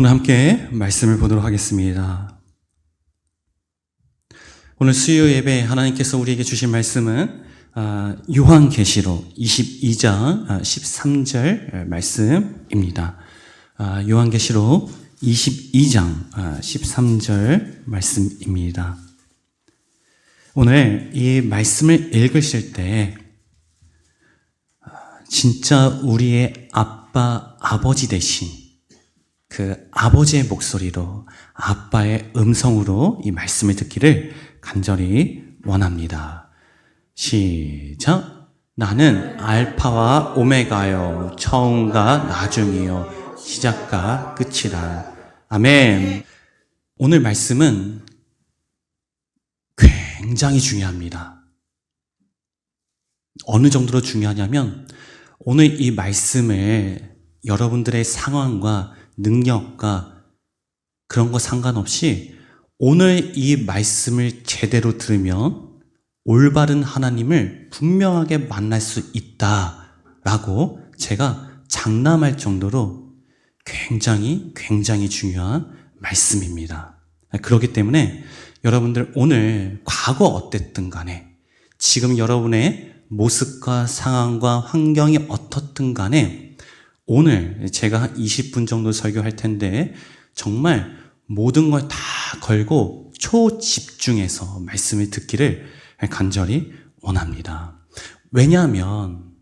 오늘 함께 말씀을 보도록 하겠습니다. 오늘 수요 예배 하나님께서 우리에게 주신 말씀은 요한계시록 22장 13절 말씀입니다. 요한계시록 22장 13절 말씀입니다. 오늘 이 말씀을 읽으실 때 진짜 우리의 아버지 되신 그 아버지의 목소리로, 아빠의 음성으로 이 말씀을 듣기를 간절히 원합니다. 시작. 나는 알파와 오메가요, 처음과 나중이요, 시작과 끝이라. 아멘. 오늘 말씀은 굉장히 중요합니다. 어느 정도로 중요하냐면 오늘 이 말씀을 여러분들의 상황과 능력과 그런 거 상관없이 오늘 이 말씀을 제대로 들으면 올바른 하나님을 분명하게 만날 수 있다라고 제가 장담할 정도로 굉장히 중요한 말씀입니다. 그렇기 때문에 여러분들 오늘 과거 어땠든 간에 지금 여러분의 모습과 상황과 환경이 어떻든 간에 오늘 제가 한 20분 정도 설교할 텐데 정말 모든 걸 다 걸고 초집중해서 말씀을 듣기를 간절히 원합니다. 왜냐하면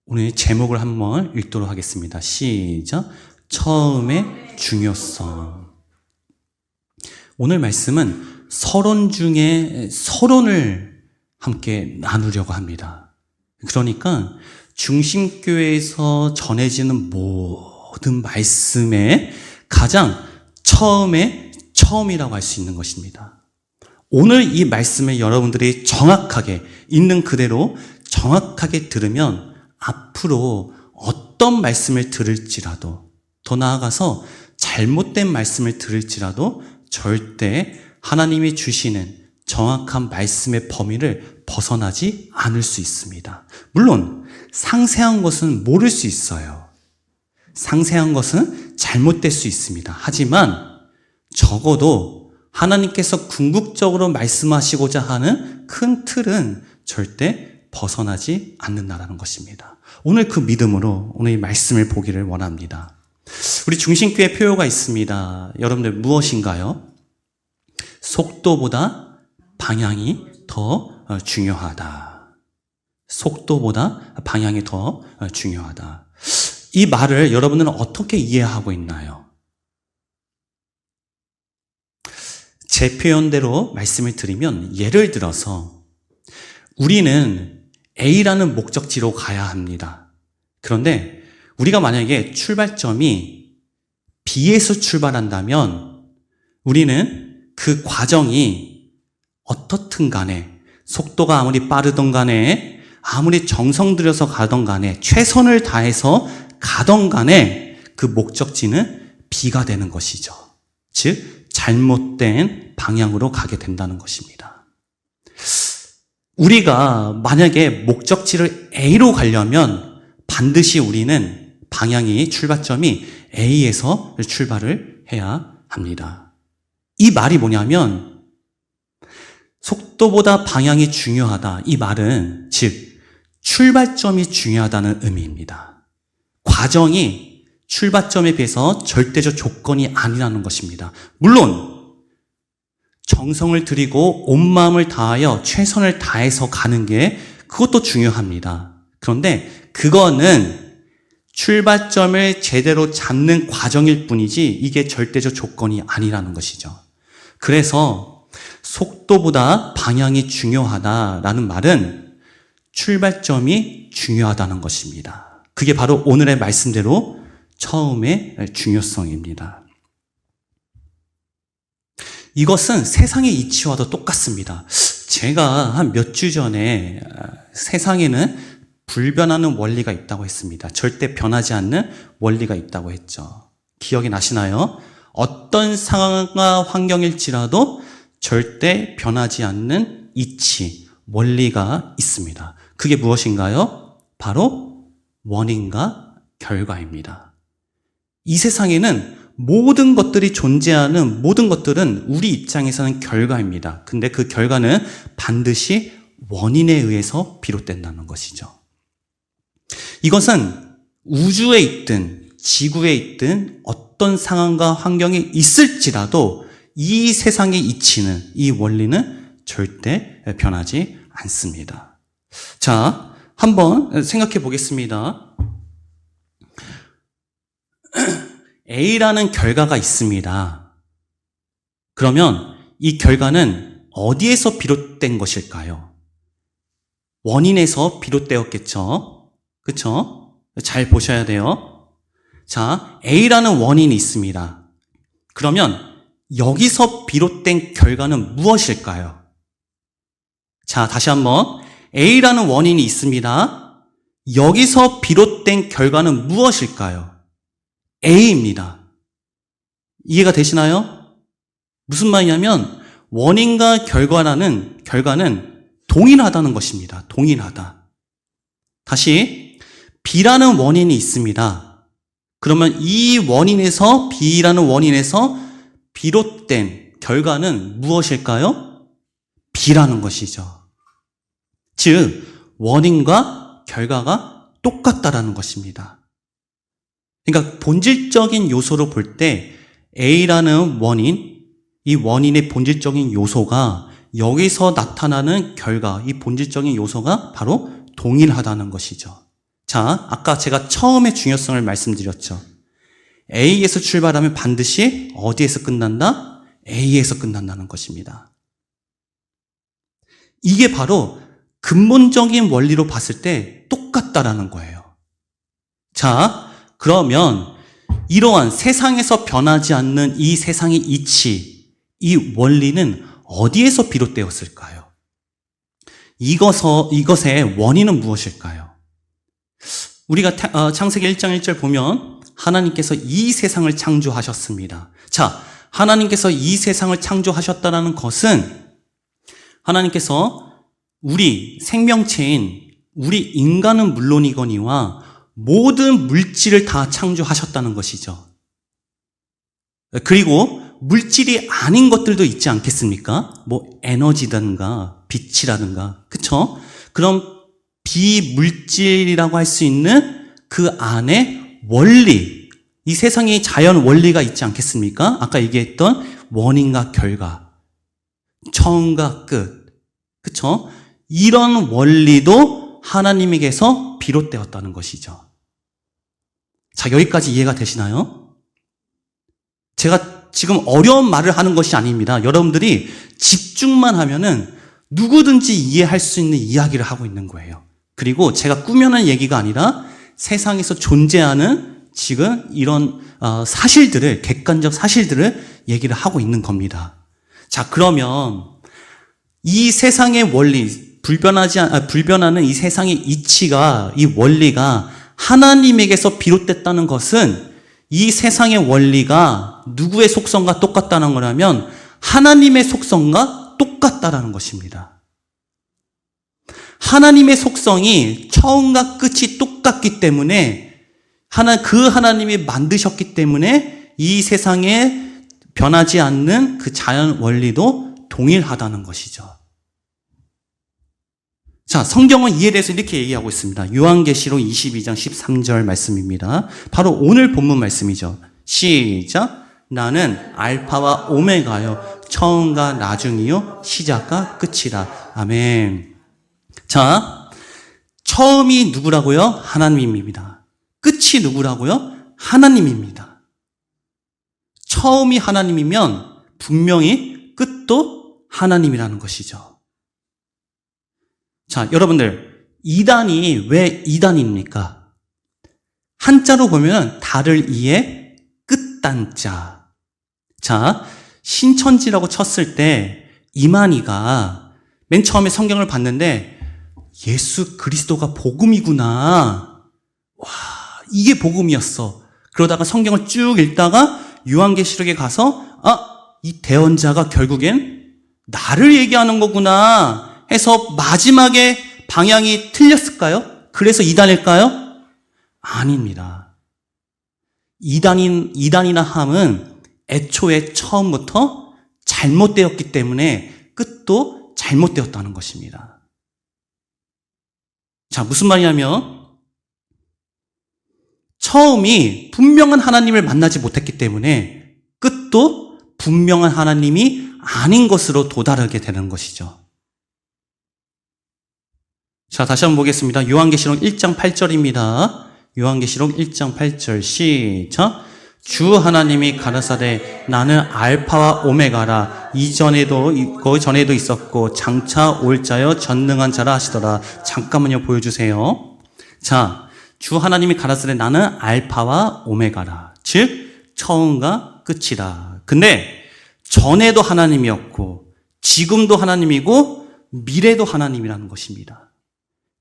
오늘 제목을 한번 읽도록 하겠습니다. 시작. 처음의 중요성. 오늘 말씀은 서론 중에 서론을 함께 나누려고 합니다. 그러니까 중심교회에서 전해지는 모든 말씀의 가장 처음이라고 할 수 있는 것입니다. 오늘 이 말씀을 여러분들이 정확하게 있는 그대로 정확하게 들으면 앞으로 어떤 말씀을 들을지라도, 더 나아가서 잘못된 말씀을 들을지라도 절대 하나님이 주시는 정확한 말씀의 범위를 벗어나지 않을 수 있습니다. 물론 상세한 것은 모를 수 있어요. 상세한 것은 잘못될 수 있습니다. 하지만 적어도 하나님께서 궁극적으로 말씀하시고자 하는 큰 틀은 절대 벗어나지 않는다는 것입니다. 오늘 그 믿음으로 오늘 이 말씀을 보기를 원합니다. 우리 중심교회 표어가 있습니다. 여러분들 무엇인가요? 속도보다 방향이 더 중요하다. 속도보다 방향이 더 중요하다. 이 말을 여러분들은 어떻게 이해하고 있나요? 제 표현대로 말씀을 드리면 예를 들어서 우리는 A라는 목적지로 가야 합니다. 그런데 우리가 만약에 출발점이 B에서 출발한다면 우리는 그 과정이 어떻든 간에 속도가 아무리 빠르든 간에 아무리 정성 들여서 가던 간에 최선을 다해서 가던 간에 그 목적지는 B가 되는 것이죠. 즉 잘못된 방향으로 가게 된다는 것입니다. 우리가 만약에 목적지를 A로 가려면 반드시 우리는 방향이 출발점이 A에서 출발을 해야 합니다. 이 말이 뭐냐면 속도보다 방향이 중요하다. 이 말은 즉 출발점이 중요하다는 의미입니다. 과정이 출발점에 비해서 절대적 조건이 아니라는 것입니다. 물론 정성을 들이고 온 마음을 다하여 최선을 다해서 가는 게 그것도 중요합니다. 그런데 그거는 출발점을 제대로 잡는 과정일 뿐이지 이게 절대적 조건이 아니라는 것이죠. 그래서 속도보다 방향이 중요하다라는 말은 출발점이 중요하다는 것입니다. 그게 바로 오늘의 말씀대로 처음의 중요성입니다. 이것은 세상의 이치와도 똑같습니다. 제가 한 몇 주 전에 세상에는 불변하는 원리가 있다고 했습니다. 절대 변하지 않는 원리가 있다고 했죠. 기억이 나시나요? 어떤 상황과 환경일지라도 절대 변하지 않는 이치, 원리가 있습니다. 그게 무엇인가요? 바로 원인과 결과입니다. 이 세상에는 모든 것들이 존재하는 모든 것들은 우리 입장에서는 결과입니다. 근데 그 결과는 반드시 원인에 의해서 비롯된다는 것이죠. 이것은 우주에 있든 지구에 있든 어떤 상황과 환경이 있을지라도 이 세상의 이치는, 이 원리는 절대 변하지 않습니다. 자, 한번 생각해 보겠습니다. A라는 결과가 있습니다. 그러면 이 결과는 어디에서 비롯된 것일까요? 원인에서 비롯되었겠죠? 그쵸? 잘 보셔야 돼요. 자, A라는 원인이 있습니다. 그러면 여기서 비롯된 결과는 무엇일까요? 자, 다시 한번. A라는 원인이 있습니다. 여기서 비롯된 결과는 무엇일까요? A입니다. 이해가 되시나요? 무슨 말이냐면 원인과 결과는 동일하다는 것입니다. 동일하다. 다시 B라는 원인이 있습니다. 그러면 이 원인에서 B라는 원인에서 비롯된 결과는 무엇일까요? B라는 것이죠. 즉 원인과 결과가 똑같다라는 것입니다. 그러니까 본질적인 요소로 볼 때 A라는 원인, 이 원인의 본질적인 요소가 여기서 나타나는 결과, 이 본질적인 요소가 바로 동일하다는 것이죠. 자, 아까 제가 처음에 중요성을 말씀드렸죠. A에서 출발하면 반드시 어디에서 끝난다? A에서 끝난다는 것입니다. 이게 바로 근본적인 원리로 봤을 때 똑같다라는 거예요. 자, 그러면 이러한 세상에서 변하지 않는 이 세상의 이치, 이 원리는 어디에서 비롯되었을까요? 이것의 원인은 무엇일까요? 우리가 창세기 1장 1절 보면 하나님께서 이 세상을 창조하셨습니다. 자, 하나님께서 이 세상을 창조하셨다는 것은 하나님께서 우리 생명체인 우리 인간은 물론이거니와 모든 물질을 다 창조하셨다는 것이죠. 그리고 물질이 아닌 것들도 있지 않겠습니까? 뭐 에너지든가 빛이라든가, 그쵸? 그럼 비물질이라고 할 수 있는 그 안에 원리, 이 세상의 자연 원리가 있지 않겠습니까? 아까 얘기했던 원인과 결과, 처음과 끝, 그쵸? 이런 원리도 하나님에게서 비롯되었다는 것이죠. 자, 여기까지 이해가 되시나요? 제가 지금 어려운 말을 하는 것이 아닙니다. 여러분들이 집중만 하면은 누구든지 이해할 수 있는 이야기를 하고 있는 거예요. 그리고 제가 꾸며낸 얘기가 아니라 세상에서 존재하는 지금 이런 사실들을, 객관적 사실들을 얘기를 하고 있는 겁니다. 자, 그러면 이 세상의 원리, 불변하는 이 세상의 이치가, 이 원리가 하나님에게서 비롯됐다는 것은 이 세상의 원리가 누구의 속성과 똑같다는 거라면 하나님의 속성과 똑같다라는 것입니다. 하나님의 속성이 처음과 끝이 똑같기 때문에 그 하나님이 만드셨기 때문에 이 세상에 변하지 않는 그 자연 원리도 동일하다는 것이죠. 자, 성경은 이에 대해서 이렇게 얘기하고 있습니다. 요한계시록 22장 13절 말씀입니다. 바로 오늘 본문 말씀이죠. 시작. 나는 알파와 오메가요, 처음과 나중이요, 시작과 끝이라. 아멘. 자, 처음이 누구라고요? 하나님입니다. 끝이 누구라고요? 하나님입니다. 처음이 하나님이면 분명히 끝도 하나님이라는 것이죠. 자, 여러분들, 이단이 왜 이단입니까? 한자로 보면 달을 이에 끝단자. 자, 신천지라고 쳤을 때 이만희가 맨 처음에 성경을 봤는데 예수 그리스도가 복음이구나. 와, 이게 복음이었어. 그러다가 성경을 쭉 읽다가 요한계시록에 가서 이 대언자가 결국엔 나를 얘기하는 거구나 해서 마지막에 방향이 틀렸을까요? 그래서 이단일까요? 아닙니다. 이단이나 함은 애초에 처음부터 잘못되었기 때문에 끝도 잘못되었다는 것입니다. 자, 무슨 말이냐면 처음이 분명한 하나님을 만나지 못했기 때문에 끝도 분명한 하나님이 아닌 것으로 도달하게 되는 것이죠. 자, 다시 한번 보겠습니다. 요한계시록 1장 8절입니다. 요한계시록 1장 8절 시작. 주 하나님이 가라사대 나는 알파와 오메가라. 이전에도 있고 전에도 있었고 장차 올 자여 전능한 자라 하시더라. 잠깐만요, 보여주세요. 자, 주 하나님이 가라사대 나는 알파와 오메가라. 즉 처음과 끝이다. 근데 전에도 하나님이었고 지금도 하나님이고 미래도 하나님이라는 것입니다.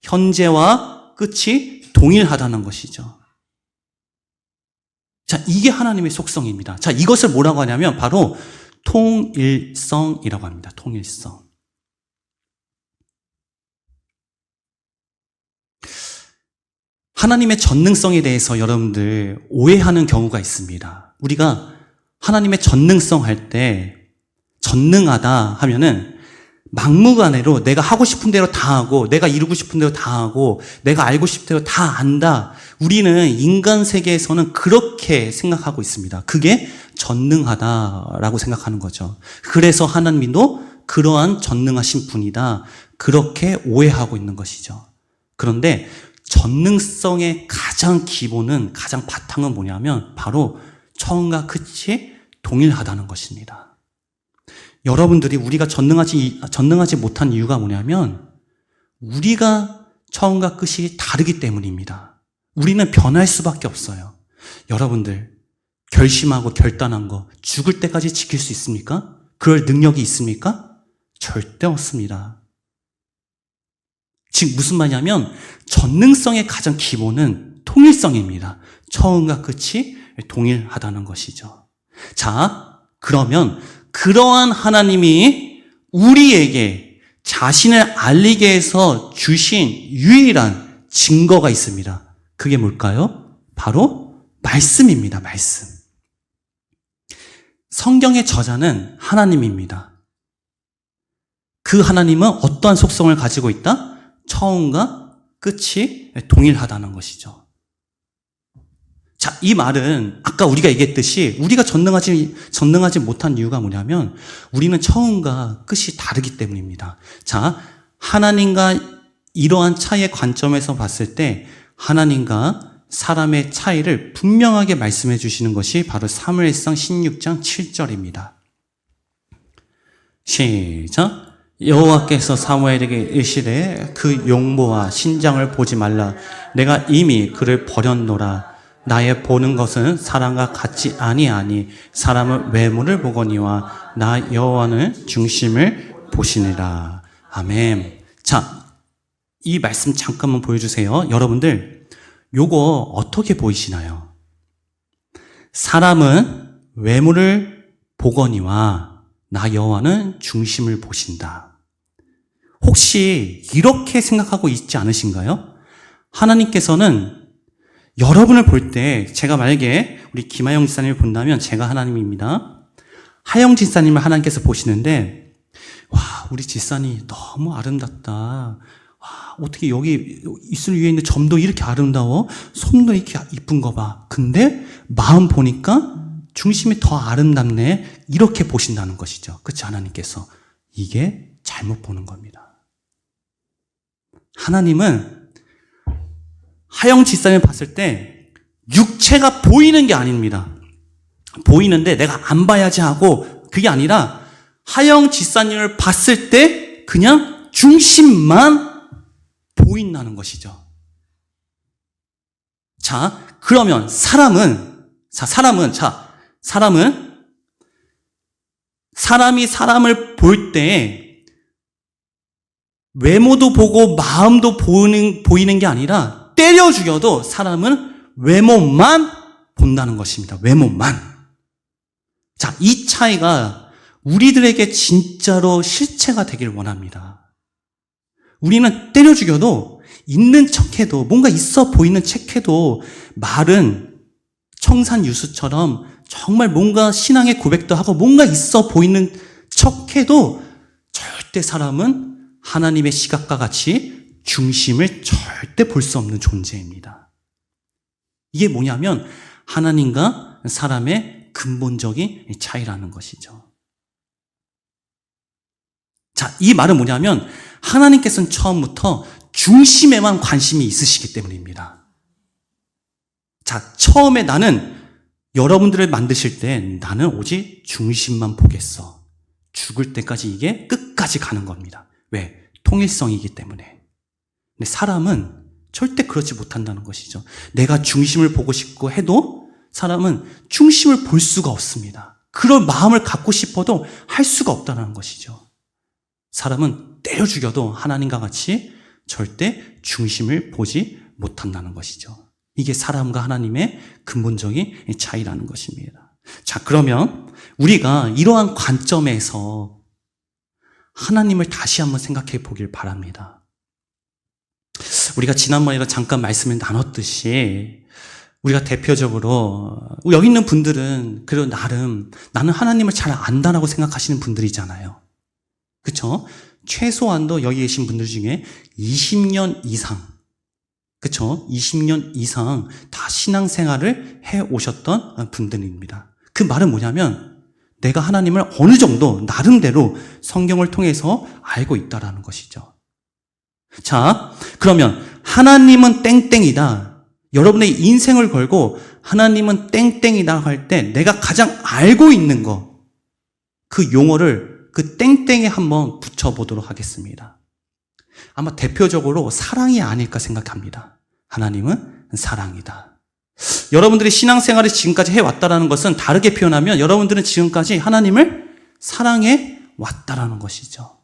현재와 끝이 동일하다는 것이죠. 자, 이게 하나님의 속성입니다. 자, 이것을 뭐라고 하냐면 바로 통일성이라고 합니다. 통일성. 하나님의 전능성에 대해서 여러분들 오해하는 경우가 있습니다. 우리가 하나님의 전능성 할 때 전능하다 하면은 막무가내로 내가 하고 싶은 대로 다 하고 내가 이루고 싶은 대로 다 하고 내가 알고 싶은 대로 다 안다. 우리는 인간 세계에서는 그렇게 생각하고 있습니다. 그게 전능하다라고 생각하는 거죠. 그래서 하나님도 그러한 전능하신 분이다. 그렇게 오해하고 있는 것이죠. 그런데 전능성의 가장 기본은, 가장 바탕은 뭐냐면 바로 처음과 끝이 동일하다는 것입니다. 여러분들이 우리가 전능하지 못한 이유가 뭐냐면 우리가 처음과 끝이 다르기 때문입니다. 우리는 변할 수밖에 없어요. 여러분들 결심하고 결단한 거 죽을 때까지 지킬 수 있습니까? 그럴 능력이 있습니까? 절대 없습니다. 즉 무슨 말이냐면 전능성의 가장 기본은 통일성입니다. 처음과 끝이 동일하다는 것이죠. 자, 그러면 그러한 하나님이 우리에게 자신을 알리게 해서 주신 유일한 증거가 있습니다. 그게 뭘까요? 바로 말씀입니다. 말씀. 성경의 저자는 하나님입니다. 그 하나님은 어떠한 속성을 가지고 있다? 처음과 끝이 동일하다는 것이죠. 자, 이 말은 아까 우리가 얘기했듯이 우리가 전능하지 못한 이유가 뭐냐면 우리는 처음과 끝이 다르기 때문입니다. 자, 하나님과 이러한 차이의 관점에서 봤을 때 하나님과 사람의 차이를 분명하게 말씀해 주시는 것이 바로 사무엘상 16장 7절입니다. 시작. 여호와께서 사무엘에게 이르시되 그 용모와 신장을 보지 말라. 내가 이미 그를 버렸노라. 나의 보는 것은 사람과 같지 아니하니 사람은 외모를 보거니와 나 여호와는 중심을 보시니라. 아멘. 자, 이 말씀 잠깐만 보여주세요. 여러분들 요거 어떻게 보이시나요? 사람은 외모를 보거니와 나 여호와는 중심을 보신다. 혹시 이렇게 생각하고 있지 않으신가요? 하나님께서는 여러분을 볼 때 제가 만약에 우리 김하영 지사님을 본다면 제가 하나님입니다. 하영 지사님을 하나님께서 보시는데 와, 우리 지사님 너무 아름답다. 와, 어떻게 여기 입술 위에 있는 점도 이렇게 아름다워? 손도 이렇게 이쁜 거 봐. 근데 마음 보니까 중심이 더 아름답네. 이렇게 보신다는 것이죠. 그렇지? 하나님께서. 이게 잘못 보는 겁니다. 하나님은 하영 지사님을 봤을 때 육체가 보이는 게 아닙니다. 보이는데 내가 안 봐야지 하고 그게 아니라 하영 지사님을 봤을 때 그냥 중심만 보인다는 것이죠. 자, 그러면 사람은 사람이 사람을 볼 때 외모도 보고 마음도 보이는 게 아니라 때려 죽여도 사람은 외모만 본다는 것입니다. 외모만. 자, 이 차이가 우리들에게 진짜로 실체가 되길 원합니다. 우리는 때려 죽여도 있는 척해도 뭔가 있어 보이는 척해도 말은 청산유수처럼 정말 뭔가 신앙의 고백도 하고 뭔가 있어 보이는 척해도 절대 사람은 하나님의 시각과 같이 중심을 절대 볼 수 없는 존재입니다. 이게 뭐냐면 하나님과 사람의 근본적인 차이라는 것이죠. 자, 이 말은 뭐냐면 하나님께서는 처음부터 중심에만 관심이 있으시기 때문입니다. 자, 처음에 나는 여러분들을 만드실 때 나는 오직 중심만 보겠어. 죽을 때까지 이게 끝까지 가는 겁니다. 왜? 통일성이기 때문에. 근데 사람은 절대 그렇지 못한다는 것이죠. 내가 중심을 보고 싶고 해도 사람은 중심을 볼 수가 없습니다. 그런 마음을 갖고 싶어도 할 수가 없다는 것이죠. 사람은 때려 죽여도 하나님과 같이 절대 중심을 보지 못한다는 것이죠. 이게 사람과 하나님의 근본적인 차이라는 것입니다. 자, 그러면 우리가 이러한 관점에서 하나님을 다시 한번 생각해 보길 바랍니다. 우리가 지난번에도 잠깐 말씀을 나눴듯이 우리가 대표적으로 여기 있는 분들은 그래도 나름 나는 하나님을 잘 안다라고 생각하시는 분들이잖아요. 그렇죠? 최소한도 여기 계신 분들 중에 20년 이상, 그렇죠? 20년 이상 다 신앙생활을 해오셨던 분들입니다. 그 말은 뭐냐면 내가 하나님을 어느 정도 나름대로 성경을 통해서 알고 있다라는 것이죠. 자, 그러면 하나님은 땡땡이다. 여러분의 인생을 걸고 하나님은 땡땡이다 할 때 내가 가장 알고 있는 거, 그 용어를 그 땡땡에 한번 붙여보도록 하겠습니다. 아마 대표적으로 사랑이 아닐까 생각합니다. 하나님은 사랑이다. 여러분들이 신앙생활을 지금까지 해왔다라는 것은 다르게 표현하면 여러분들은 지금까지 하나님을 사랑해 왔다라는 것이죠.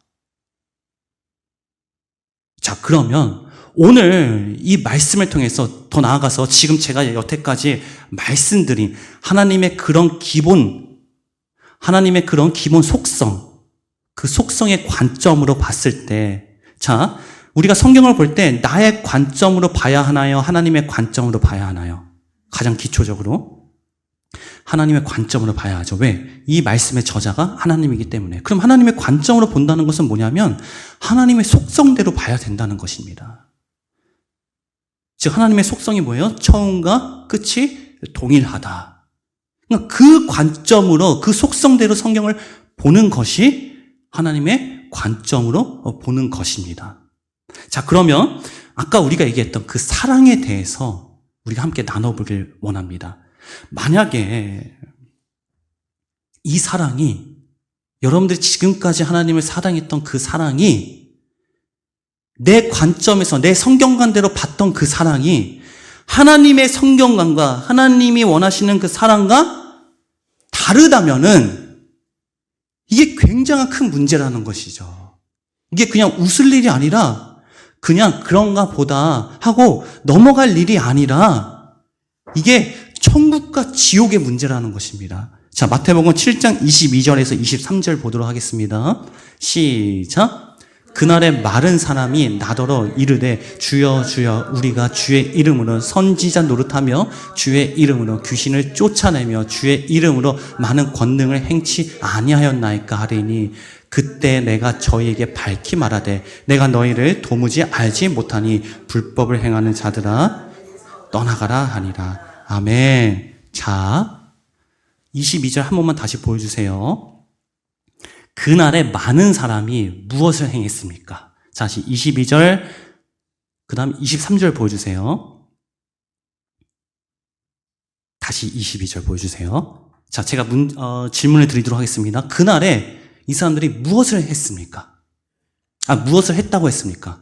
자, 그러면 오늘 이 말씀을 통해서 더 나아가서 지금 제가 여태까지 말씀드린 하나님의 그런 기본 속성, 그 속성의 관점으로 봤을 때, 자, 우리가 성경을 볼 때 나의 관점으로 봐야 하나요? 하나님의 관점으로 봐야 하나요? 가장 기초적으로 하나님의 관점으로 봐야 하죠. 왜? 이 말씀의 저자가 하나님이기 때문에. 그럼 하나님의 관점으로 본다는 것은 뭐냐면 하나님의 속성대로 봐야 된다는 것입니다. 즉 하나님의 속성이 뭐예요? 처음과 끝이 동일하다. 그러니까 그 관점으로 그 속성대로 성경을 보는 것이 하나님의 관점으로 보는 것입니다. 자, 그러면 아까 우리가 얘기했던 그 사랑에 대해서 우리가 함께 나눠보길 원합니다. 만약에 이 사랑이 여러분들이 지금까지 하나님을 사랑했던 그 사랑이 내 관점에서 내 성경관대로 봤던 그 사랑이 하나님의 성경관과 하나님이 원하시는 그 사랑과 다르다면은 이게 굉장한 큰 문제라는 것이죠. 이게 그냥 웃을 일이 아니라 그냥 그런가 보다 하고 넘어갈 일이 아니라 이게 천국과 지옥의 문제라는 것입니다. 자, 마태복음 7장 22절에서 23절 보도록 하겠습니다. 시작. 그날에 마른 사람이 나더러 이르되 주여 주여 우리가 주의 이름으로 선지자 노릇하며 주의 이름으로 귀신을 쫓아내며 주의 이름으로 많은 권능을 행치 아니하였나이까 하리니 그때 내가 저희에게 밝히 말하되 내가 너희를 도무지 알지 못하니 불법을 행하는 자들아 떠나가라 하니라. 아멘. 자, 22절 한 번만 다시 보여주세요. 그날에 많은 사람이 무엇을 행했습니까? 자, 22절, 그 다음 23절 보여주세요. 다시 22절 보여주세요. 자, 제가 질문을 드리도록 하겠습니다. 그날에 이 사람들이 무엇을 했습니까? 무엇을 했다고 했습니까?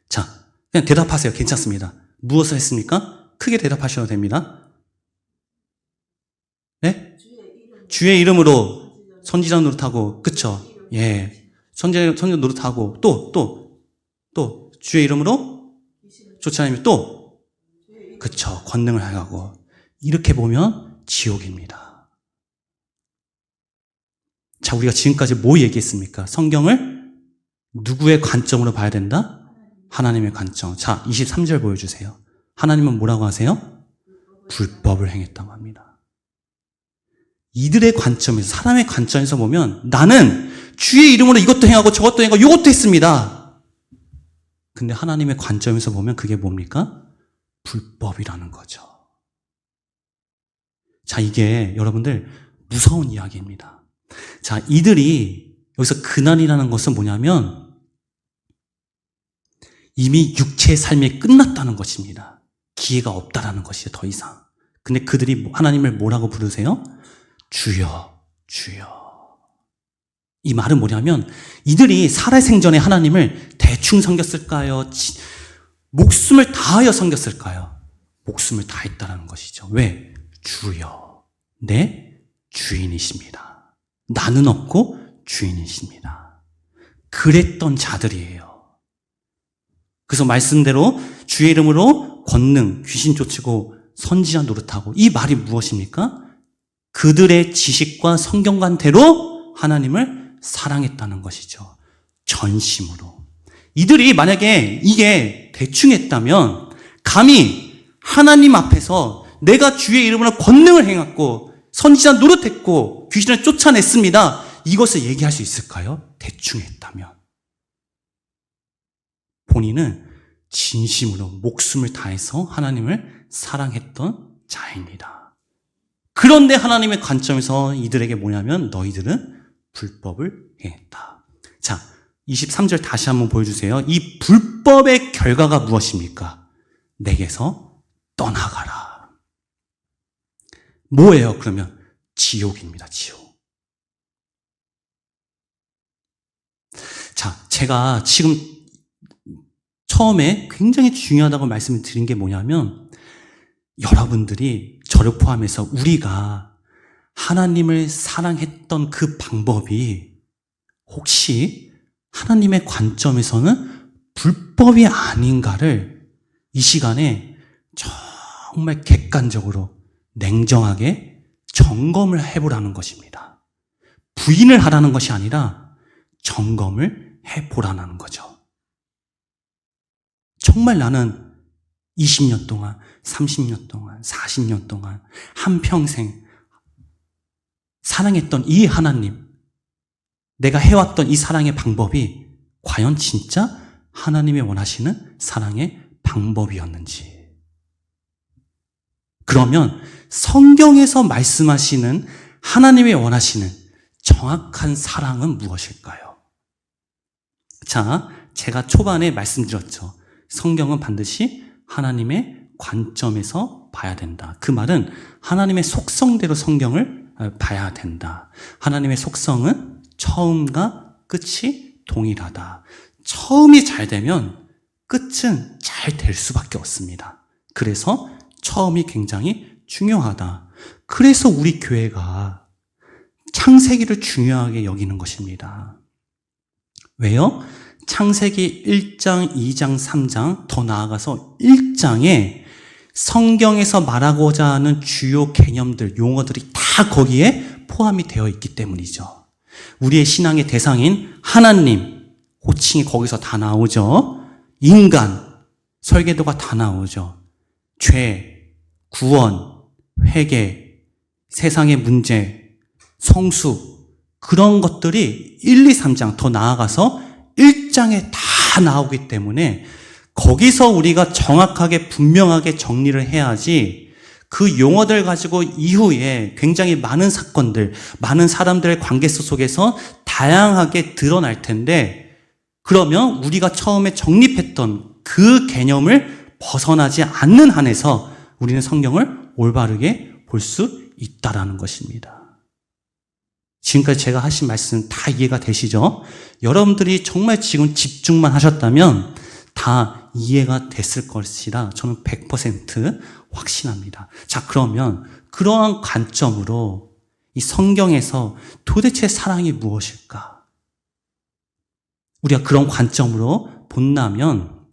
자, 그냥 대답하세요. 괜찮습니다. 무엇을 했습니까? 크게 대답하셔도 됩니다. 네? 주의 이름으로 선지자 노릇하고, 그쵸? 예. 선지자 노릇하고, 또, 주의 이름으로 쫓아내면 또, 그쵸? 권능을 행하고. 이렇게 보면 지옥입니다. 자, 우리가 지금까지 뭐 얘기했습니까? 성경을 누구의 관점으로 봐야 된다? 하나님의 관점. 자, 23절 보여주세요. 하나님은 뭐라고 하세요? 불법을 행했다고 합니다. 이들의 관점에서, 사람의 관점에서 보면 나는 주의 이름으로 이것도 행하고 저것도 행하고 이것도 했습니다. 근데 하나님의 관점에서 보면 그게 뭡니까? 불법이라는 거죠. 자, 이게 여러분들 무서운 이야기입니다. 자, 이들이 여기서 그날이라는 것은 뭐냐면 이미 육체의 삶이 끝났다는 것입니다. 기회가 없다라는 것이죠, 더 이상. 근데 그들이 하나님을 뭐라고 부르세요? 주여, 주여. 이 말은 뭐냐면 이들이 살아생전에 하나님을 대충 섬겼을까요? 목숨을 다하여 섬겼을까요? 목숨을 다했다는 것이죠. 왜? 주여, 내 주인이십니다. 나는 없고 주인이십니다. 그랬던 자들이에요. 그래서 말씀대로 주의 이름으로 권능, 귀신 쫓고 선지자 노릇하고, 이 말이 무엇입니까? 그들의 지식과 성경관대로 하나님을 사랑했다는 것이죠. 전심으로. 이들이 만약에 이게 대충 했다면 감히 하나님 앞에서 내가 주의 이름으로 권능을 행했고 선지자 노릇했고 귀신을 쫓아냈습니다, 이것을 얘기할 수 있을까요? 대충 했다면. 본인은 진심으로 목숨을 다해서 하나님을 사랑했던 자입니다. 그런데 하나님의 관점에서 이들에게 뭐냐면 너희들은 불법을 행했다. 자, 23절 다시 한번 보여주세요. 이 불법의 결과가 무엇입니까? 내게서 떠나가라. 뭐예요, 그러면? 지옥입니다, 지옥. 자, 제가 지금 처음에 굉장히 중요하다고 말씀을 드린 게 뭐냐면 여러분들이 저를 포함해서 우리가 하나님을 사랑했던 그 방법이 혹시 하나님의 관점에서는 불법이 아닌가를 이 시간에 정말 객관적으로 냉정하게 점검을 해보라는 것입니다. 부인을 하라는 것이 아니라 점검을 해보라는 거죠. 정말 나는 20년 동안, 30년 동안, 40년 동안 한평생 사랑했던 이 하나님, 내가 해왔던 이 사랑의 방법이 과연 진짜 하나님이 원하시는 사랑의 방법이었는지. 그러면 성경에서 말씀하시는 하나님이 원하시는 정확한 사랑은 무엇일까요? 자, 제가 초반에 말씀드렸죠. 성경은 반드시 하나님의 관점에서 봐야 된다. 그 말은 하나님의 속성대로 성경을 봐야 된다. 하나님의 속성은 처음과 끝이 동일하다. 처음이 잘 되면 끝은 잘 될 수밖에 없습니다. 그래서 처음이 굉장히 중요하다. 그래서 우리 교회가 창세기를 중요하게 여기는 것입니다. 왜요? 창세기 1장, 2장, 3장, 더 나아가서 1장에 성경에서 말하고자 하는 주요 개념들, 용어들이 다 거기에 포함이 되어 있기 때문이죠. 우리의 신앙의 대상인 하나님, 호칭이 거기서 다 나오죠. 인간, 설계도가 다 나오죠. 죄, 구원, 회개, 세상의 문제, 성수, 그런 것들이 1, 2, 3장 더 나아가서 1장에 다 나오기 때문에 거기서 우리가 정확하게 분명하게 정리를 해야지 그 용어들 가지고 이후에 굉장히 많은 사건들, 많은 사람들의 관계 속에서 다양하게 드러날 텐데 그러면 우리가 처음에 정립했던 그 개념을 벗어나지 않는 한에서 우리는 성경을 올바르게 볼 수 있다라는 것입니다. 지금까지 제가 하신 말씀 다 이해가 되시죠? 여러분들이 정말 지금 집중만 하셨다면 다 이해가 됐을 것이라 저는 100% 확신합니다. 자, 그러면 그러한 관점으로 이 성경에서 도대체 사랑이 무엇일까? 우리가 그런 관점으로 본다면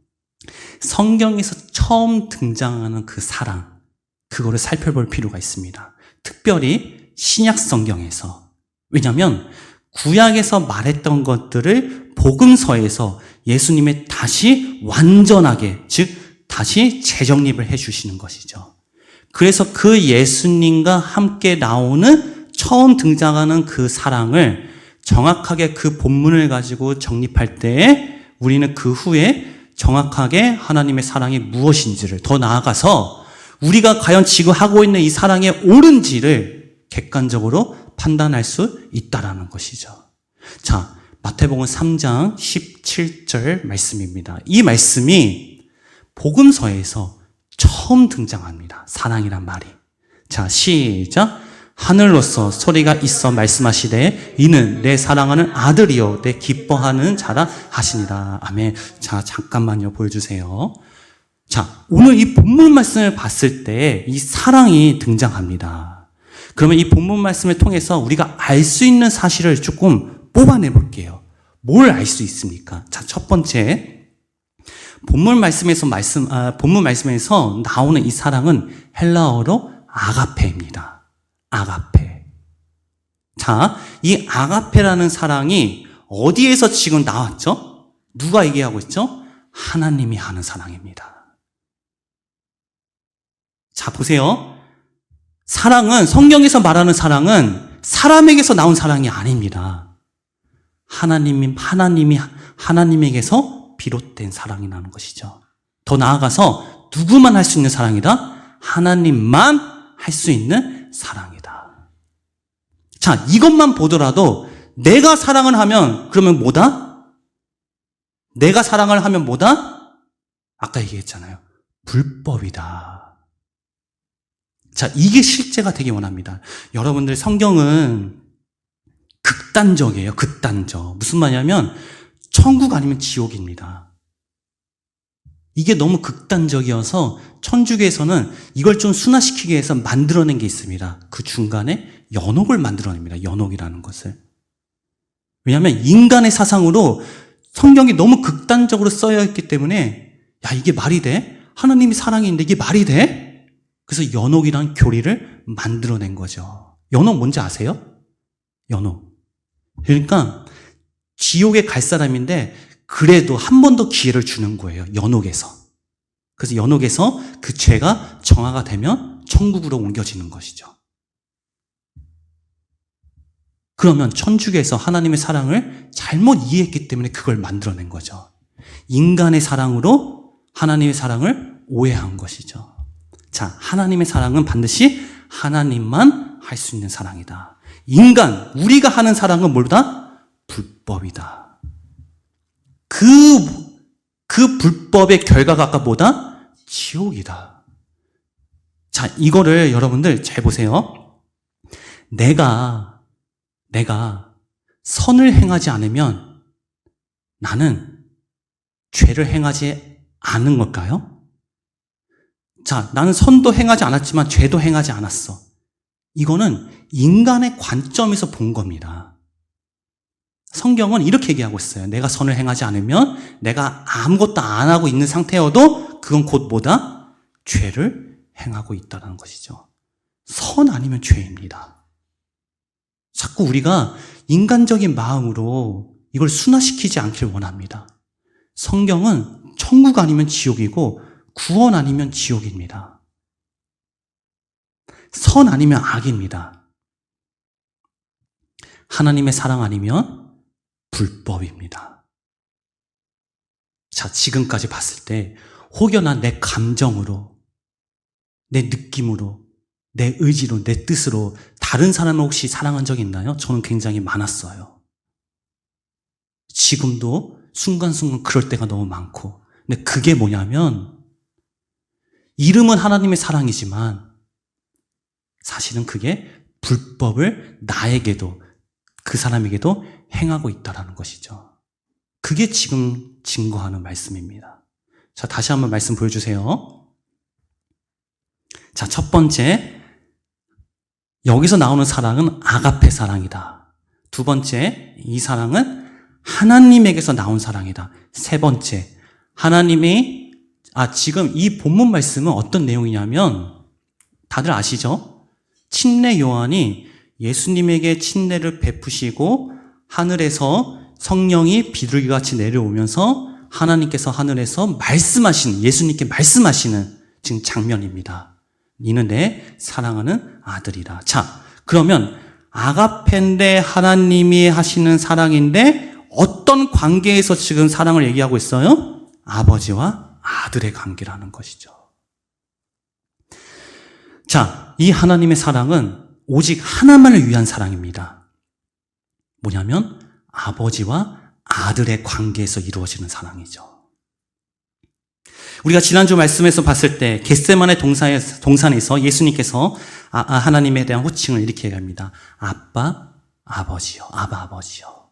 성경에서 처음 등장하는 그 사랑, 그거를 살펴볼 필요가 있습니다. 특별히 신약 성경에서. 왜냐하면 구약에서 말했던 것들을 복음서에서 예수님이 다시 완전하게, 즉 다시 재정립을 해주시는 것이죠. 그래서 그 예수님과 함께 나오는 처음 등장하는 그 사랑을 정확하게 그 본문을 가지고 정립할 때 우리는 그 후에 정확하게 하나님의 사랑이 무엇인지를 더 나아가서 우리가 과연 지금 하고 있는 이 사랑의 옳은지를 객관적으로 판단할 수 있다라는 것이죠. 자, 마태복음 3장 17절 말씀입니다. 이 말씀이 복음서에서 처음 등장합니다. 사랑이란 말이. 자, 시작. 하늘로서 소리가 있어 말씀하시되 이는 내 사랑하는 아들이요 내 기뻐하는 자라 하시니라. 아멘. 자, 잠깐만요. 보여주세요. 자, 오늘 이 본문 말씀을 봤을 때 이 사랑이 등장합니다. 그러면 이 본문 말씀을 통해서 우리가 알 수 있는 사실을 조금 뽑아내 볼게요. 뭘 알 수 있습니까? 자, 첫 번째, 본문 말씀에서 나오는 이 사랑은 헬라어로 아가페입니다. 아가페. 자, 이 아가페라는 사랑이 어디에서 지금 나왔죠? 누가 얘기하고 있죠? 하나님이 하는 사랑입니다. 자, 보세요. 사랑은, 성경에서 말하는 사랑은 사람에게서 나온 사랑이 아닙니다. 하나님에게서 비롯된 사랑이라는 것이죠. 더 나아가서 누구만 할 수 있는 사랑이다? 하나님만 할 수 있는 사랑이다. 자, 이것만 보더라도 내가 사랑을 하면 그러면 뭐다? 내가 사랑을 하면 뭐다? 아까 얘기했잖아요. 불법이다. 자, 이게 실제가 되기 원합니다. 여러분들 성경은 극단적이에요. 극단적. 무슨 말이냐면 천국 아니면 지옥입니다. 이게 너무 극단적이어서 천주교에서는 이걸 좀 순화시키기 위해서 만들어낸 게 있습니다. 그 중간에 연옥을 만들어냅니다. 연옥이라는 것을. 왜냐하면 인간의 사상으로 성경이 너무 극단적으로 쓰여 있기 때문에 야, 이게 말이 돼? 하나님이 사랑인데 이게 말이 돼? 그래서 연옥이라는 교리를 만들어낸 거죠. 연옥 뭔지 아세요? 연옥. 그러니까 지옥에 갈 사람인데 그래도 한 번 더 기회를 주는 거예요. 연옥에서. 그래서 연옥에서 그 죄가 정화가 되면 천국으로 옮겨지는 것이죠. 그러면 천주교에서 하나님의 사랑을 잘못 이해했기 때문에 그걸 만들어낸 거죠. 인간의 사랑으로 하나님의 사랑을 오해한 것이죠. 자, 하나님의 사랑은 반드시 하나님만 할 수 있는 사랑이다. 인간, 우리가 하는 사랑은 뭐다? 불법이다. 그 불법의 결과가 아까 뭐다? 지옥이다. 자, 이거를 여러분들 잘 보세요. 내가 선을 행하지 않으면 나는 죄를 행하지 않은 걸까요? 자, 나는 선도 행하지 않았지만 죄도 행하지 않았어. 이거는 인간의 관점에서 본 겁니다. 성경은 이렇게 얘기하고 있어요. 내가 선을 행하지 않으면 내가 아무것도 안 하고 있는 상태여도 그건 곧 뭐다? 죄를 행하고 있다는 것이죠. 선 아니면 죄입니다. 자꾸 우리가 인간적인 마음으로 이걸 순화시키지 않길 원합니다. 성경은 천국 아니면 지옥이고 구원 아니면 지옥입니다. 선 아니면 악입니다. 하나님의 사랑 아니면 불법입니다. 자, 지금까지 봤을 때 혹여나 내 감정으로, 내 느낌으로, 내 의지로, 내 뜻으로 다른 사람을 혹시 사랑한 적 있나요? 저는 굉장히 많았어요. 지금도 순간순간 그럴 때가 너무 많고. 근데 그게 뭐냐면 이름은 하나님의 사랑이지만 사실은 그게 불법을 나에게도 그 사람에게도 행하고 있다는 것이죠. 그게 지금 증거하는 말씀입니다. 자, 다시 한번 말씀 보여주세요. 자, 첫 번째, 여기서 나오는 사랑은 아가페 사랑이다. 두 번째, 이 사랑은 하나님에게서 나온 사랑이다. 세 번째, 지금 이 본문 말씀은 어떤 내용이냐면 다들 아시죠? 침례 요한이 예수님에게 침례를 베푸시고 하늘에서 성령이 비둘기같이 내려오면서 하나님께서 하늘에서 예수님께 말씀하시는 지금 장면입니다. 이는 내 사랑하는 아들이라. 자, 그러면 아가페인데 하나님이 하시는 사랑인데 어떤 관계에서 지금 사랑을 얘기하고 있어요? 아버지와 아들의 관계라는 것이죠. 자, 이 하나님의 사랑은 오직 하나만을 위한 사랑입니다. 뭐냐면 아버지와 아들의 관계에서 이루어지는 사랑이죠. 우리가 지난주 말씀에서 봤을 때 겟세마네 동산에서 예수님께서 하나님에 대한 호칭을 이렇게 얘기합니다. 아빠, 아버지요. 아바, 아버지요.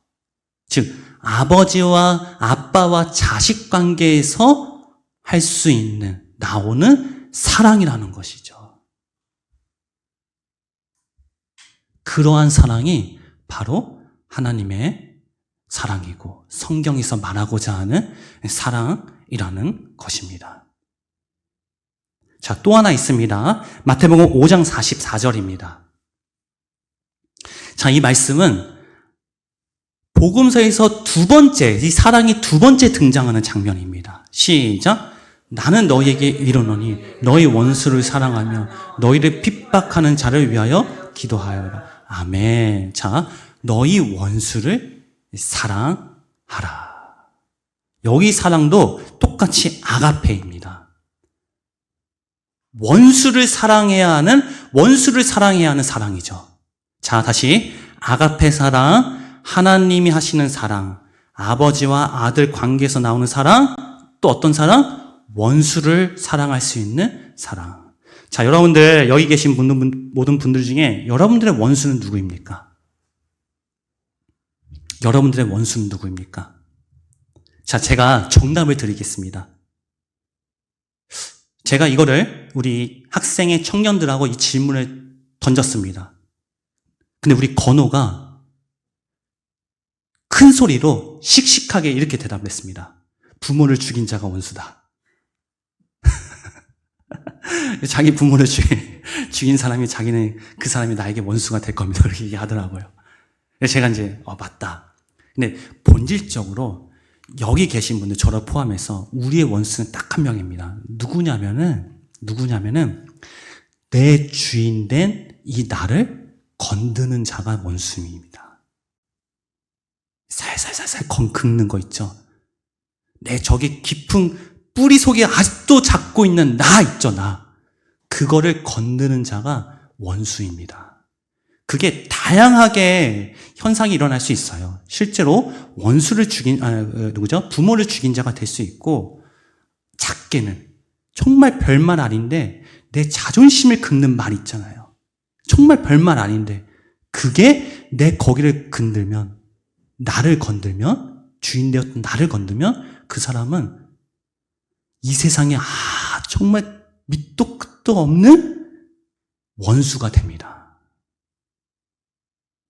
즉 아버지와 아빠와 자식 관계에서 할 수 있는 나오는 사랑이라는 것이죠. 그러한 사랑이 바로 하나님의 사랑이고 성경에서 말하고자 하는 사랑이라는 것입니다. 자, 또 하나 있습니다. 마태복음 5장 44절입니다. 자, 이 말씀은 복음서에서 이 사랑이 두 번째 등장하는 장면입니다. 시작. 나는 너희에게 이르노니 너희 원수를 사랑하며 너희를 핍박하는 자를 위하여 기도하여라. 아멘. 자, 너희 원수를 사랑하라. 여기 사랑도 똑같이 아가페입니다. 원수를 사랑해야 하는 사랑이죠. 자, 다시 아가페 사랑, 하나님이 하시는 사랑, 아버지와 아들 관계에서 나오는 사랑, 또 어떤 사랑? 원수를 사랑할 수 있는 사랑. 자, 여러분들 여기 계신 모든 분들 중에 여러분들의 원수는 누구입니까? 여러분들의 원수는 누구입니까? 자, 제가 정답을 드리겠습니다. 제가 이거를 우리 학생의 청년들하고 이 질문을 던졌습니다. 근데 우리 건호가 큰 소리로 씩씩하게 이렇게 대답을 했습니다. 부모를 죽인 자가 원수다. 자기 부모를 죽인 사람이 그 사람이 나에게 원수가 될 겁니다. 그렇게 얘기하더라고요. 제가 이제 맞다. 근데 본질적으로 여기 계신 분들 저를 포함해서 우리의 원수는 딱 한 명입니다. 누구냐면은 내 주인 된 이 나를 건드는 자가 원수입니다. 살살살살 긁는 거 있죠. 내 저기 깊은 뿌리 속에 아직도 잡고 있는 나 있죠, 나. 그거를 건드는 자가 원수입니다. 그게 다양하게 현상이 일어날 수 있어요. 실제로 원수를 부모를 죽인 자가 될 수 있고, 작게는 정말 별말 아닌데 내 자존심을 긁는 말 있잖아요. 정말 별말 아닌데 그게 내 거기를 건들면, 나를 건들면, 주인 되었던 나를 건들면 그 사람은 이 세상에 정말 밑도 끝도 없는 원수가 됩니다.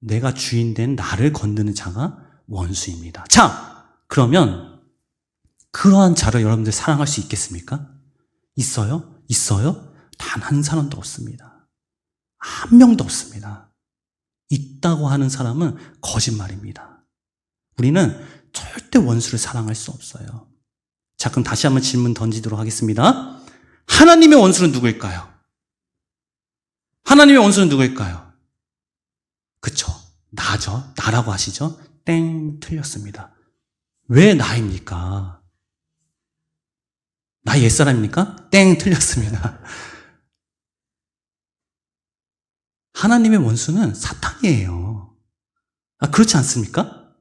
내가 주인 된 나를 건드는 자가 원수입니다. 자, 그러면 그러한 자를 여러분들 사랑할 수 있겠습니까? 있어요? 단 한 사람도 없습니다. 한 명도 없습니다. 있다고 하는 사람은 거짓말입니다. 우리는 절대 원수를 사랑할 수 없어요. 자, 그럼 다시 한번 질문 던지도록 하겠습니다. 하나님의 원수는 누구일까요? 하나님의 원수는 누구일까요? 그쵸. 나죠. 나라고 하시죠? 땡, 틀렸습니다. 왜 나입니까? 나 옛사람입니까? 땡, 틀렸습니다. 하나님의 원수는 사탄이에요. 그렇지 않습니까?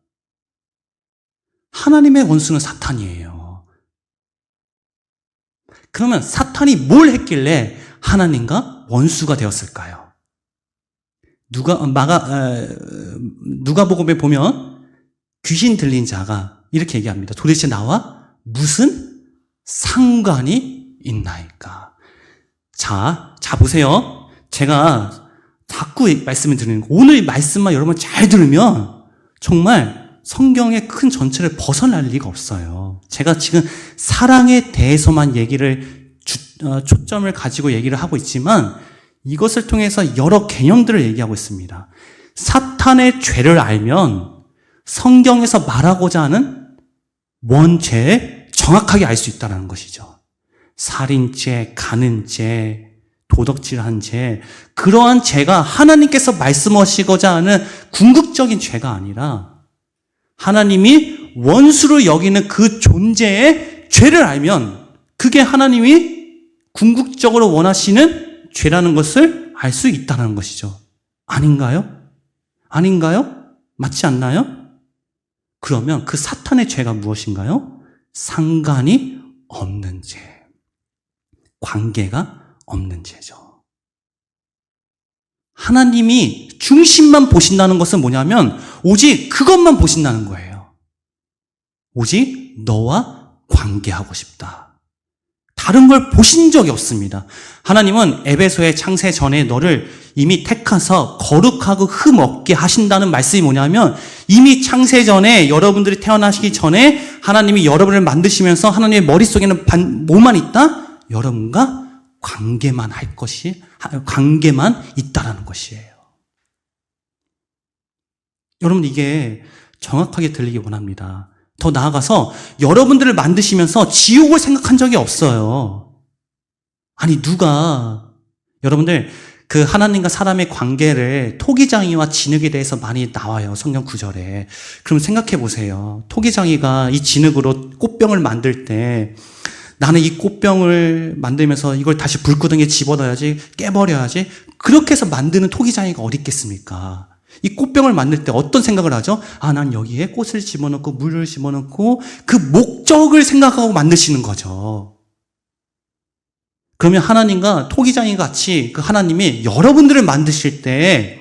하나님의 원수는 사탄이에요. 그러면 사탄이 뭘 했길래 하나님과 원수가 되었을까요? 누가복음에 보면 귀신 들린 자가 이렇게 얘기합니다. 도대체 나와 무슨 상관이 있나이까? 자 보세요. 제가 자꾸 말씀을 드리는 거, 오늘 말씀만 여러분 잘 들으면 정말 성경의 큰 전체를 벗어날 리가 없어요. 제가 지금 사랑에 대해서만 초점을 가지고 얘기를 하고 있지만 이것을 통해서 여러 개념들을 얘기하고 있습니다. 사탄의 죄를 알면 성경에서 말하고자 하는 뭔 죄 정확하게 알 수 있다는 것이죠. 살인죄, 간음죄, 도덕질한 죄, 그러한 죄가 하나님께서 말씀하시고자 하는 궁극적인 죄가 아니라 하나님이 원수로 여기는 그 존재의 죄를 알면 그게 하나님이 궁극적으로 원하시는 죄라는 것을 알 수 있다는 것이죠. 아닌가요? 아닌가요? 맞지 않나요? 그러면 그 사탄의 죄가 무엇인가요? 상관이 없는 죄. 관계가 없는 죄죠. 하나님이 중심만 보신다는 것은 뭐냐면 오직 그것만 보신다는 거예요. 오직 너와 관계하고 싶다. 다른 걸 보신 적이 없습니다. 하나님은 에베소의 창세 전에 너를 이미 택하서 거룩하고 흠 없게 하신다는 말씀이 뭐냐면 이미 창세 전에 여러분들이 태어나시기 전에 하나님이 여러분을 만드시면서 하나님의 머릿속에는 뭐만 있다? 여러분과 관계만 관계만 있다라는 것이에요. 여러분 이게 정확하게 들리기 원합니다. 더 나아가서 여러분들을 만드시면서 지옥을 생각한 적이 없어요. 아니 여러분들 그 하나님과 사람의 관계를 토기장이와 진흙에 대해서 많이 나와요. 성경 구절에. 그럼 생각해 보세요. 토기장이가 이 진흙으로 꽃병을 만들 때 나는 이 꽃병을 만들면서 이걸 다시 불구덩이에 집어넣어야지, 깨버려야지. 그렇게 해서 만드는 토기장이가 어디 있겠습니까? 이 꽃병을 만들 때 어떤 생각을 하죠? 난 여기에 꽃을 집어넣고 물을 집어넣고 그 목적을 생각하고 만드시는 거죠. 그러면 하나님과 토기장이 같이 그 하나님이 여러분들을 만드실 때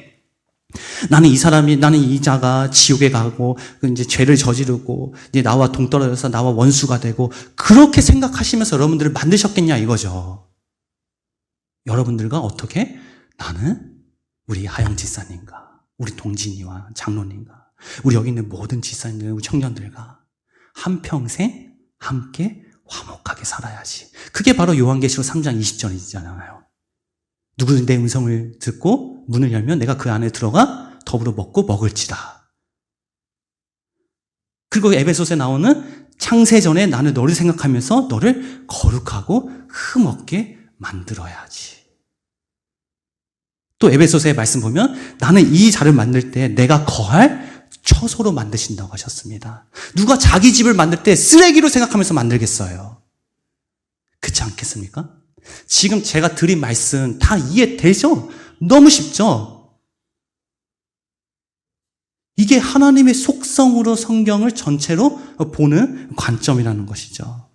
나는 이 자가 지옥에 가고 이제 죄를 저지르고 이제 나와 동떨어져서 나와 원수가 되고 그렇게 생각하시면서 여러분들을 만드셨겠냐 이거죠. 여러분들과 어떻게? 나는 우리 하영 지사님과 우리 동진이와 장로님과 우리 여기 있는 모든 지사님들, 우리 청년들과 한평생 함께 화목하게 살아야지. 그게 바로 요한계시록 3장 20절이잖아요. 누구든 내 음성을 듣고 문을 열면 내가 그 안에 들어가 더불어 먹고 먹을지다. 그리고 에베소서에 나오는 창세전에 나는 너를 생각하면서 너를 거룩하고 흠없게 만들어야지. 또 에베소서의 말씀 보면 나는 이 자를 만들 때 내가 거할 처소로 만드신다고 하셨습니다. 누가 자기 집을 만들 때 쓰레기로 생각하면서 만들겠어요? 그렇지 않겠습니까? 지금 제가 드린 말씀 다 이해되죠? 너무 쉽죠? 이게 하나님의 속성으로 성경을 전체로 보는 관점이라는 것이죠.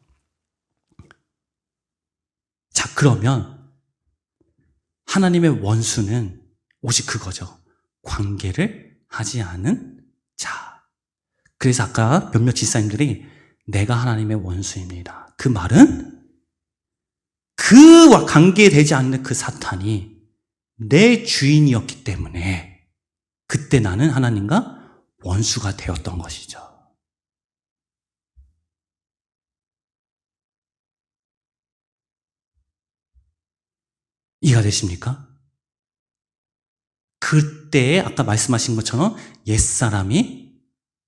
자, 그러면 하나님의 원수는 오직 그거죠. 관계를 하지 않은 자. 그래서 아까 몇몇 지사님들이 내가 하나님의 원수입니다. 그 말은 그와 관계되지 않는 그 사탄이 내 주인이었기 때문에 그때 나는 하나님과 원수가 되었던 것이죠. 이해가 되십니까? 그때 아까 말씀하신 것처럼 옛사람이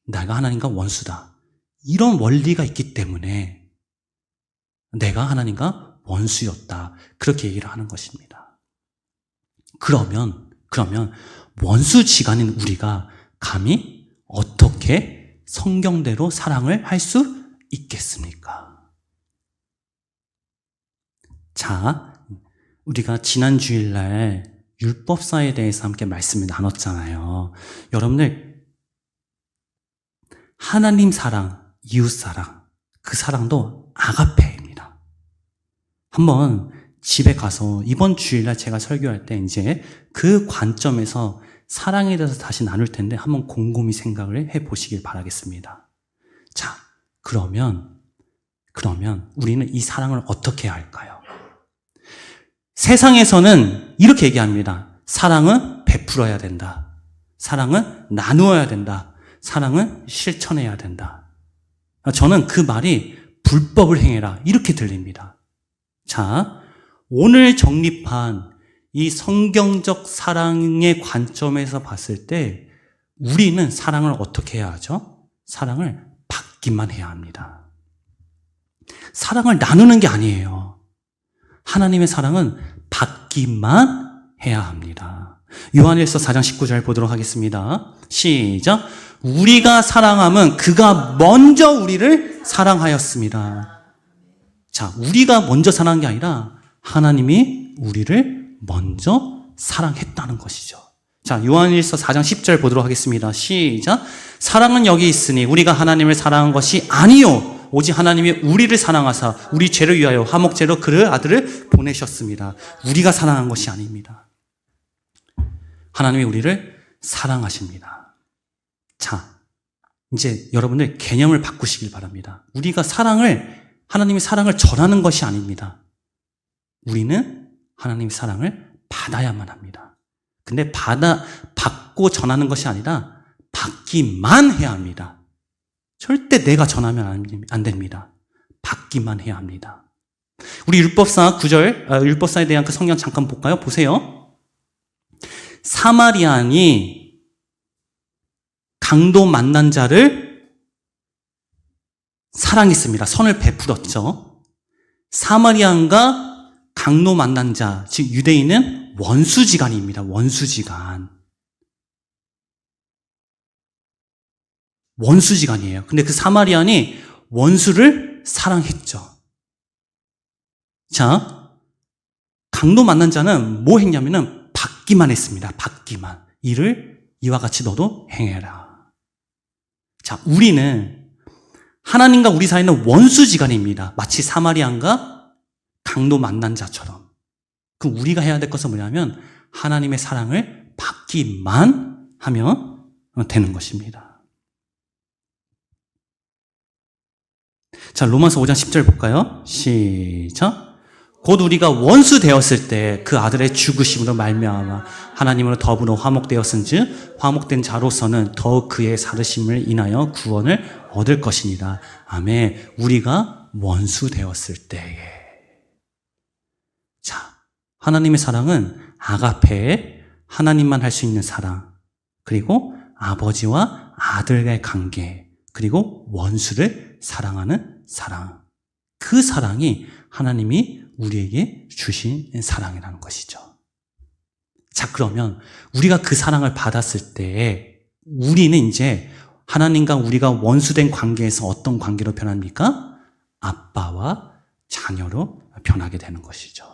내가 하나님과 원수다. 이런 원리가 있기 때문에 내가 하나님과 원수였다. 그렇게 얘기를 하는 것입니다. 그러면 원수지간인 우리가 감히 어떻게 성경대로 사랑을 할 수 있겠습니까? 자, 우리가 지난 주일날 율법사에 대해서 함께 말씀을 나눴잖아요. 여러분들 하나님 사랑, 이웃 사랑, 그 사랑도 아가페입니다. 한번 집에 가서 이번 주일날 제가 설교할 때 이제 그 관점에서 사랑에 대해서 다시 나눌 텐데 한번 곰곰이 생각을 해보시길 바라겠습니다. 자, 그러면 우리는 이 사랑을 어떻게 해야 할까요? 세상에서는 이렇게 얘기합니다. 사랑은 베풀어야 된다. 사랑은 나누어야 된다. 사랑은 실천해야 된다. 저는 그 말이 불법을 행해라 이렇게 들립니다. 자, 오늘 정립한 이 성경적 사랑의 관점에서 봤을 때 우리는 사랑을 어떻게 해야 하죠? 사랑을 받기만 해야 합니다. 사랑을 나누는 게 아니에요. 하나님의 사랑은 받기만 해야 합니다. 요한일서 4장 19절 보도록 하겠습니다. 시작. 우리가 사랑함은 그가 먼저 우리를 사랑하였습니다. 자, 우리가 먼저 사랑한 게 아니라 하나님이 우리를 먼저 사랑했다는 것이죠. 자, 요한일서 4장 10절 보도록 하겠습니다. 시작. 사랑은 여기 있으니 우리가 하나님을 사랑한 것이 아니요 오직 하나님이 우리를 사랑하사 우리 죄를 위하여 화목제로 그의 아들을 보내셨습니다. 우리가 사랑한 것이 아닙니다. 하나님이 우리를 사랑하십니다. 자, 이제 여러분들 개념을 바꾸시길 바랍니다. 우리가 하나님의 사랑을 전하는 것이 아닙니다. 우리는 하나님의 사랑을 받아야만 합니다. 근데 받고 전하는 것이 아니라 받기만 해야 합니다. 절대 내가 전하면 안 됩니다. 받기만 해야 합니다. 우리 율법사 9절, 율법사에 대한 그 성경 잠깐 볼까요? 보세요. 사마리안이 강도 만난 자를 사랑했습니다. 선을 베풀었죠. 사마리안과 강도 만난 자, 즉 유대인은 원수지간입니다. 원수지간이에요. 근데 그 사마리안이 원수를 사랑했죠. 자, 강도 만난 자는 뭐 했냐면은 받기만 했습니다. 받기만. 이를 이와 같이 너도 행해라. 자, 우리는 하나님과 우리 사이는 원수지간입니다. 마치 사마리안과 강도 만난 자처럼. 그럼 우리가 해야 될 것은 뭐냐면 하나님의 사랑을 받기만 하면 되는 것입니다. 자, 로마서 5장 10절 볼까요? 시작. 곧 우리가 원수 되었을 때 그 아들의 죽으심으로 말미암아 하나님으로 더불어 화목되었은즉 화목된 자로서는 더욱 그의 살으심을 인하여 구원을 얻을 것이니라. 아멘. 우리가 원수 되었을 때에. 자, 하나님의 사랑은 아가페, 하나님만 할 수 있는 사랑, 그리고 아버지와 아들의 관계, 그리고 원수를 사랑하는 사랑. 그 사랑이 하나님이 우리에게 주신 사랑이라는 것이죠. 자, 그러면 우리가 그 사랑을 받았을 때 우리는 이제 하나님과 우리가 원수된 관계에서 어떤 관계로 변합니까? 아빠와 자녀로 변하게 되는 것이죠.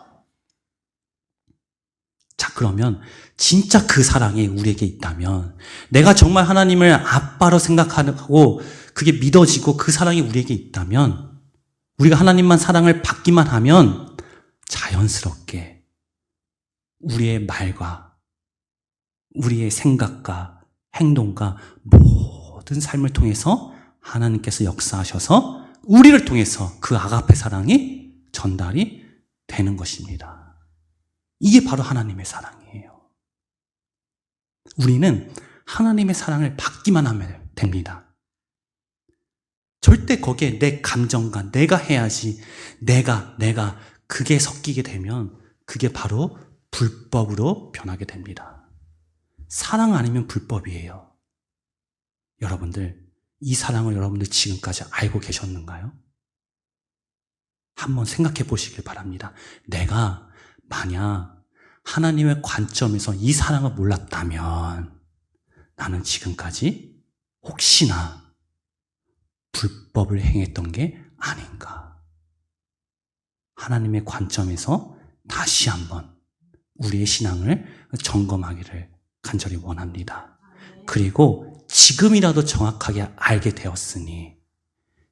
자, 그러면 진짜 그 사랑이 우리에게 있다면, 내가 정말 하나님을 아빠로 생각하고 그게 믿어지고 그 사랑이 우리에게 있다면, 우리가 하나님만 사랑을 받기만 하면 자연스럽게 우리의 말과 우리의 생각과 행동과 모든 삶을 통해서 하나님께서 역사하셔서 우리를 통해서 그 아가페 사랑이 전달이 되는 것입니다. 이게 바로 하나님의 사랑이에요. 우리는 하나님의 사랑을 받기만 하면 됩니다. 절대 거기에 내 감정과 내가 해야지, 내가 그게 섞이게 되면 그게 바로 불법으로 변하게 됩니다. 사랑 아니면 불법이에요. 여러분들, 이 사랑을 여러분들 지금까지 알고 계셨는가요? 한번 생각해 보시길 바랍니다. 내가 만약 하나님의 관점에서 이 사랑을 몰랐다면 나는 지금까지 혹시나 불법을 행했던 게 아닌가. 하나님의 관점에서 다시 한번 우리의 신앙을 점검하기를 간절히 원합니다. 그리고 지금이라도 정확하게 알게 되었으니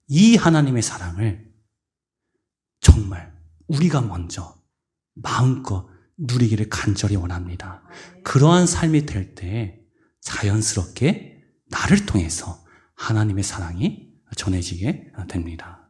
이 하나님의 사랑을 정말 우리가 먼저 마음껏 누리기를 간절히 원합니다. 그러한 삶이 될 때 자연스럽게 나를 통해서 하나님의 사랑이 전해지게 됩니다.